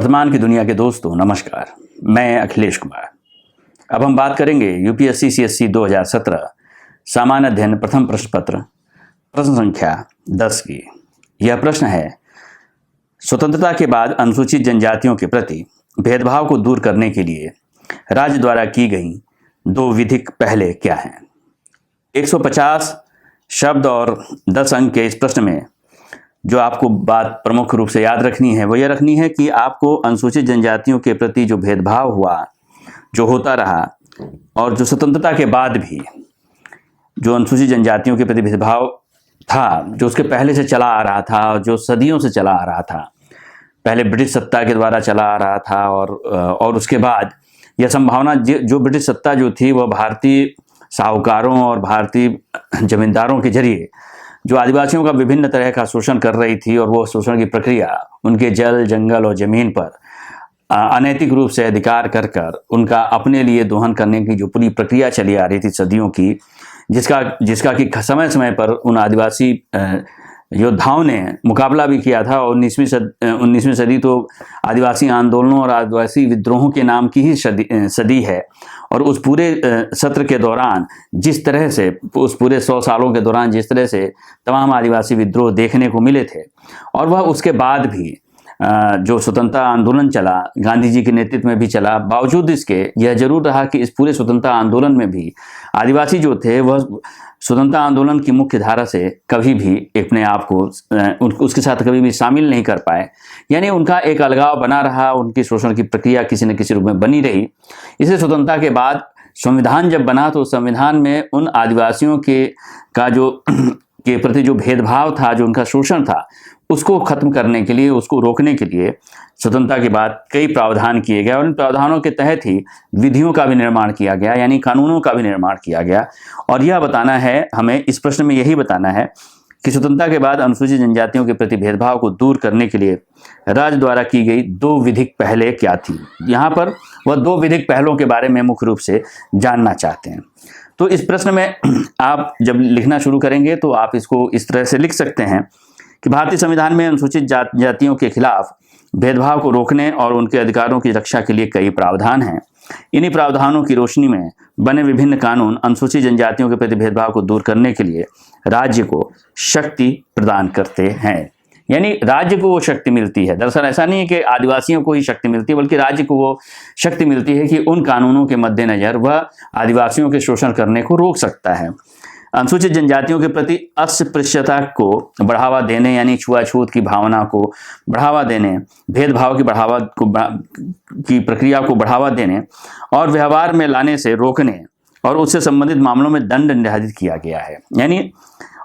वर्तमान की दुनिया के दोस्तों नमस्कार, मैं अखिलेश कुमार। अब हम बात करेंगे यूपीएससी सीएससी 2017 सामान्य अध्ययन प्रथम प्रश्न पत्र प्रश्न संख्या 10 की। यह प्रश्न है, स्वतंत्रता के बाद अनुसूचित जनजातियों के प्रति भेदभाव को दूर करने के लिए राज्य द्वारा की गई 2 विधिक पहलें क्या हैं। 150 शब्द और 10 अंक के इस प्रश्न में जो आपको बात प्रमुख रूप से याद रखनी है वो यह रखनी है कि आपको अनुसूचित जनजातियों के प्रति जो भेदभाव हुआ, जो होता रहा, और जो स्वतंत्रता के बाद भी जो अनुसूचित जनजातियों के प्रति भेदभाव था, जो उसके पहले से चला आ रहा था, जो सदियों से चला आ रहा था, पहले ब्रिटिश सत्ता के द्वारा चला आ रहा था और उसके बाद यह संभावना जो ब्रिटिश सत्ता जो थी वह भारतीय साहूकारों और भारतीय जमींदारों के जरिए जो आदिवासियों का विभिन्न तरह का शोषण कर रही थी, और वो शोषण की प्रक्रिया उनके जल, जंगल और जमीन पर अनैतिक रूप से अधिकार कर उनका अपने लिए दोहन करने की जो पूरी प्रक्रिया चली आ रही थी सदियों की, जिसका कि समय समय पर उन आदिवासी योद्धाओं ने मुकाबला भी किया था। और 19वीं सदी तो आदिवासी आंदोलनों और आदिवासी विद्रोहों के नाम की ही सदी है। और उस पूरे सत्र के दौरान जिस तरह से, उस पूरे 100 सालों के दौरान जिस तरह से तमाम आदिवासी विद्रोह देखने को मिले थे, और वह उसके बाद भी जो स्वतंत्रता आंदोलन चला, गांधी जी के नेतृत्व में भी चला, बावजूद इसके यह जरूर रहा कि इस पूरे स्वतंत्रता आंदोलन में भी आदिवासी जो थे वह स्वतंत्रता आंदोलन की मुख्य धारा से कभी भी अपने आप को उसके साथ कभी भी शामिल नहीं कर पाए। यानी उनका एक अलगाव बना रहा, उनकी शोषण की प्रक्रिया किसी न किसी रूप में बनी रही। इसलिए स्वतंत्रता के बाद संविधान जब बना तो संविधान में उन आदिवासियों के प्रति जो भेदभाव था, जो उनका शोषण था, उसको खत्म करने के लिए, उसको रोकने के लिए स्वतंत्रता के बाद कई प्रावधान किए गए, और इन प्रावधानों के तहत ही विधियों का भी निर्माण किया गया, यानी कानूनों का भी निर्माण किया गया। और यह बताना है हमें, इस प्रश्न में यही बताना है कि स्वतंत्रता के बाद अनुसूचित जनजातियों के प्रति भेदभाव को दूर करने के लिए राज्य द्वारा की गई 2 विधिक पहलें क्या थी। यहाँ पर वह 2 विधिक पहलों के बारे में मुख्य रूप से जानना चाहते हैं। तो इस प्रश्न में आप जब लिखना शुरू करेंगे तो आप इसको इस तरह से लिख सकते हैं कि भारतीय संविधान में अनुसूचित जातियों के खिलाफ भेदभाव को रोकने और उनके अधिकारों की रक्षा के लिए कई प्रावधान हैं। इन्हीं प्रावधानों की रोशनी में बने विभिन्न कानून अनुसूचित जनजातियों के प्रति भेदभाव को दूर करने के लिए राज्य को शक्ति प्रदान करते हैं। यानी राज्य को वो शक्ति मिलती है। दरअसल ऐसा नहीं है कि आदिवासियों को ही शक्ति मिलती है, बल्कि राज्य को वो शक्ति मिलती है कि उन कानूनों के मद्देनजर वह आदिवासियों के शोषण करने को रोक सकता है। अनुसूचित जनजातियों के प्रति अस्पृश्यता को बढ़ावा देने, यानी छुआछूत की भावना को बढ़ावा देने, भेदभाव की प्रक्रिया को बढ़ावा देने और व्यवहार में लाने से रोकने और उससे संबंधित मामलों में दंड निर्धारित किया गया है। यानी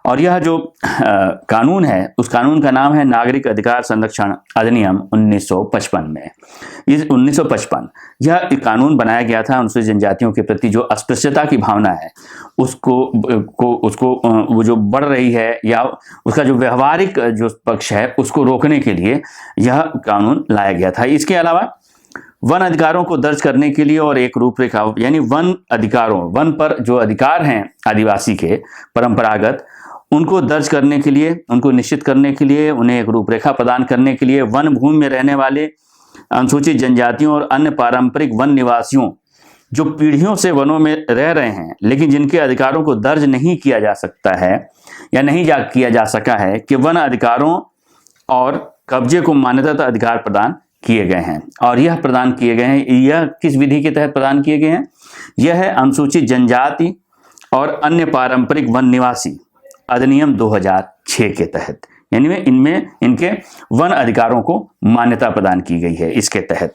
और यह जो कानून है, उस कानून का नाम है नागरिक अधिकार संरक्षण अधिनियम 1955 में। इस 1955 यह कानून बनाया गया था अनुसूचित जनजातियों के प्रति जो अस्पृश्यता की भावना है उसको वो जो बढ़ रही है, या उसका जो व्यवहारिक जो पक्ष है उसको रोकने के लिए यह कानून लाया गया था। इसके अलावा वन अधिकारों को दर्ज करने के लिए और एक रूपरेखा, यानी वन पर जो अधिकार हैं आदिवासी के परंपरागत, उनको दर्ज करने के लिए, उनको निश्चित करने के लिए, उन्हें एक रूपरेखा प्रदान करने के लिए वन भूमि में रहने वाले अनुसूचित जनजातियों और अन्य पारंपरिक वन निवासियों जो पीढ़ियों से वनों में रह रहे हैं लेकिन जिनके अधिकारों को दर्ज नहीं किया जा सकता है या नहीं किया जा सका है, कि वन अधिकारों और कब्जे को मान्यता अधिकार प्रदान किए गए हैं। और यह प्रदान किए गए हैं, यह किस विधि के तहत प्रदान किए गए हैं? यह है अनुसूचित जनजाति और अन्य पारंपरिक वन निवासी अधिनियम 2006 के तहत। यानी इनके वन अधिकारों को मान्यता प्रदान की गई है इसके तहत।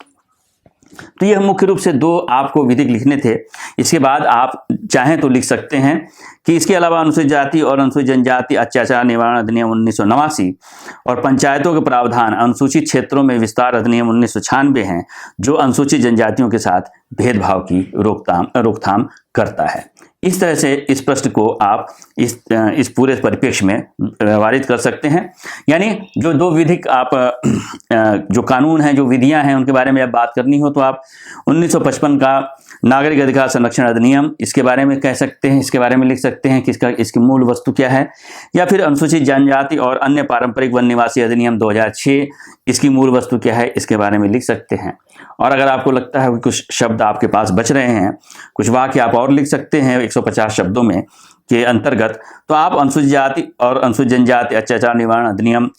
तो यह मुख्य रूप से 2 आपको विधिक लिखने थे। इसके बाद आप चाहें तो लिख सकते हैं कि इसके अलावा अनुसूचित जाति और अनुसूचित जनजाति अत्याचार निवारण अधिनियम 1989 और पंचायतों के प्रावधान अनुसूचित क्षेत्रों में विस्तार अधिनियम 1996 हैं, जो अनुसूचित जनजातियों के साथ भेदभाव की रोकथाम करता है। इस तरह से इस प्रश्न को आप इस पूरे परिप्रेक्ष्य में व्यवहारित कर सकते हैं। यानी जो दो विधिक आप जो कानून हैं, जो विधियां हैं, उनके बारे में आप बात करनी हो तो आप 1955 का नागरिक अधिकार संरक्षण अधिनियम, इसके बारे में कह सकते हैं, इसके बारे में लिख सकते हैं कि इसकी मूल वस्तु क्या है। या फिर अनुसूचित जनजाति और अन्य पारंपरिक वन निवासी अधिनियम 2006, इसकी मूल वस्तु क्या है, इसके बारे में लिख सकते हैं। और अगर आपको लगता है कि कुछ शब्द आपके पास बच रहे हैं, कुछ वाक्य आप और लिख सकते हैं 150 शब्दों में के अंतर्गत, तो आप अनुसूचित जाति और अनुसूचित जनजाति अत्याचार निवारण अधिनियम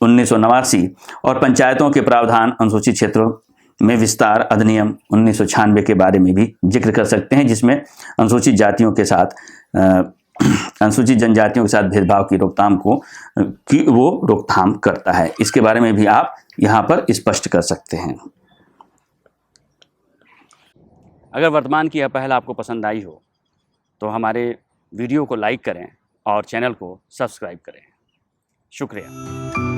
1989 और पंचायतों के प्रावधान अनुसूचित क्षेत्रों में विस्तार अधिनियम 1996 के बारे में भी जिक्र कर सकते हैं, जिसमें अनुसूचित जातियों के साथ अनुसूचित जनजातियों के साथ भेदभाव की रोकथाम वो रोकथाम करता है। इसके बारे में भी आप यहाँ पर स्पष्ट कर सकते हैं। अगर वर्तमान की यह पहल आपको पसंद आई हो तो हमारे वीडियो को लाइक करें और चैनल को सब्सक्राइब करें। शुक्रिया।